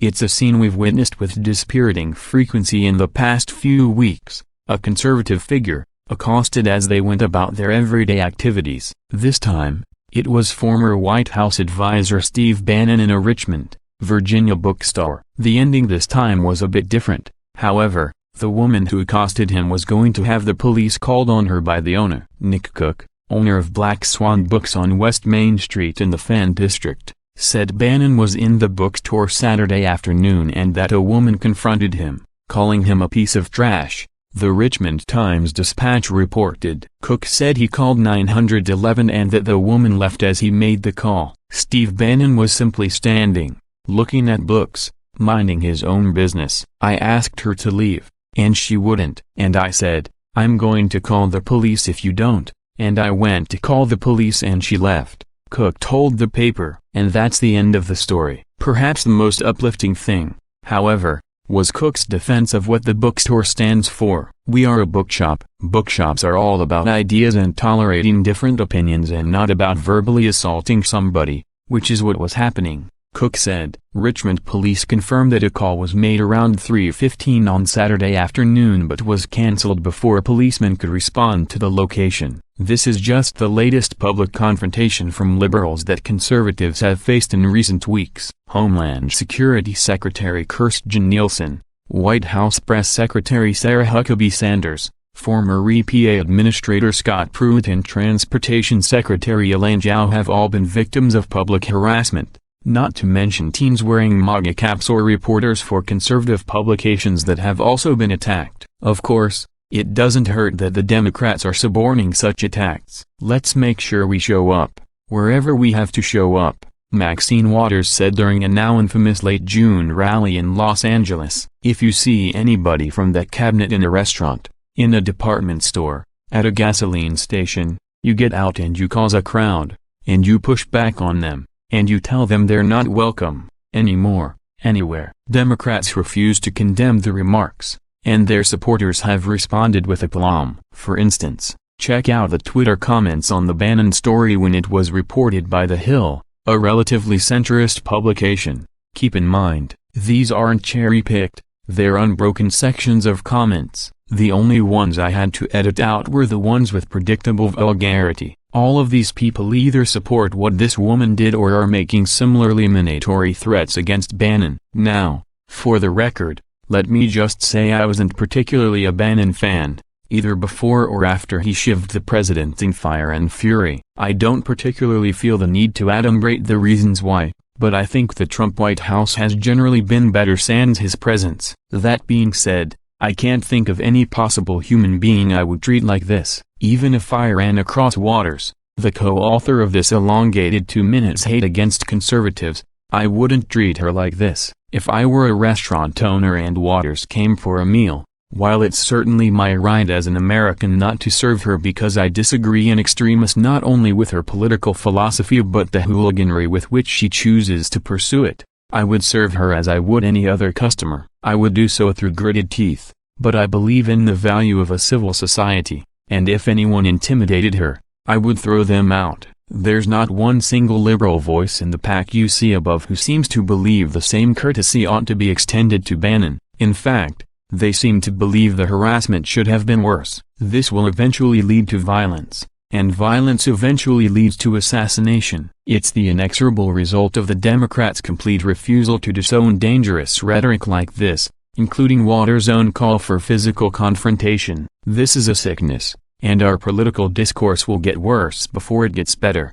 It's a scene we've witnessed with dispiriting frequency in the past few weeks. A conservative figure, accosted as they went about their everyday activities. This time, it was former White House advisor Steve Bannon in a Richmond, Virginia bookstore. The ending this time was a bit different, however. The woman who accosted him was going to have the police called on her by the owner. Nick Cook, owner of Black Swan Books on West Main Street in the Fan District, said Bannon was in the bookstore Saturday afternoon and that a woman confronted him, calling him a piece of trash, the Richmond Times-Dispatch reported. Cook said he called 911 and that the woman left as he made the call. Steve Bannon was simply standing, looking at books, minding his own business. I asked her to leave, and she wouldn't. And I said, I'm going to call the police if you don't. And I went to call the police and she left, Cook told the paper. And that's the end of the story. Perhaps the most uplifting thing, however, was Cook's defense of what the bookstore stands for. We are a bookshop. Bookshops are all about ideas and tolerating different opinions and not about verbally assaulting somebody, which is what was happening, Cook said. Richmond police confirmed that a call was made around 3:15 on Saturday afternoon but was cancelled before a policeman could respond to the location. This is just the latest public confrontation from liberals that conservatives have faced in recent weeks. Homeland Security Secretary Kirstjen Nielsen, White House Press Secretary Sarah Huckabee Sanders, former EPA Administrator Scott Pruitt and Transportation Secretary Elaine Chao have all been victims of public harassment. Not to mention teens wearing MAGA caps or reporters for conservative publications that have also been attacked. Of course, it doesn't hurt that the Democrats are suborning such attacks. Let's make sure we show up, wherever we have to show up, Maxine Waters said during a now infamous late June rally in Los Angeles. If you see anybody from that cabinet in a restaurant, in a department store, at a gasoline station, you get out and you cause a crowd, and you push back on them. And you tell them they're not welcome, anymore, anywhere. Democrats refuse to condemn the remarks, and their supporters have responded with aplomb. For instance, check out the Twitter comments on the Bannon story when it was reported by The Hill, a relatively centrist publication. Keep in mind, these aren't cherry-picked, they're unbroken sections of comments. The only ones I had to edit out were the ones with predictable vulgarity. All of these people either support what this woman did or are making similarly minatory threats against Bannon. Now, for the record, let me just say I wasn't particularly a Bannon fan, either before or after he shivved the president in Fire and Fury. I don't particularly feel the need to adumbrate the reasons why, but I think the Trump White House has generally been better sans his presence. That being said, I can't think of any possible human being I would treat like this. Even if I ran across Waters, the co-author of this elongated 2 minutes hate against conservatives, I wouldn't treat her like this. If I were a restaurant owner and Waters came for a meal, while it's certainly my right as an American not to serve her because I disagree in extremis not only with her political philosophy but the hooliganry with which she chooses to pursue it, I would serve her as I would any other customer. I would do so through gritted teeth, but I believe in the value of a civil society. And if anyone intimidated her, I would throw them out. There's not one single liberal voice in the pack you see above who seems to believe the same courtesy ought to be extended to Bannon. In fact, they seem to believe the harassment should have been worse. This will eventually lead to violence, and violence eventually leads to assassination. It's the inexorable result of the Democrats' complete refusal to disown dangerous rhetoric like this, including Waters' own call for physical confrontation. This is a sickness, and our political discourse will get worse before it gets better.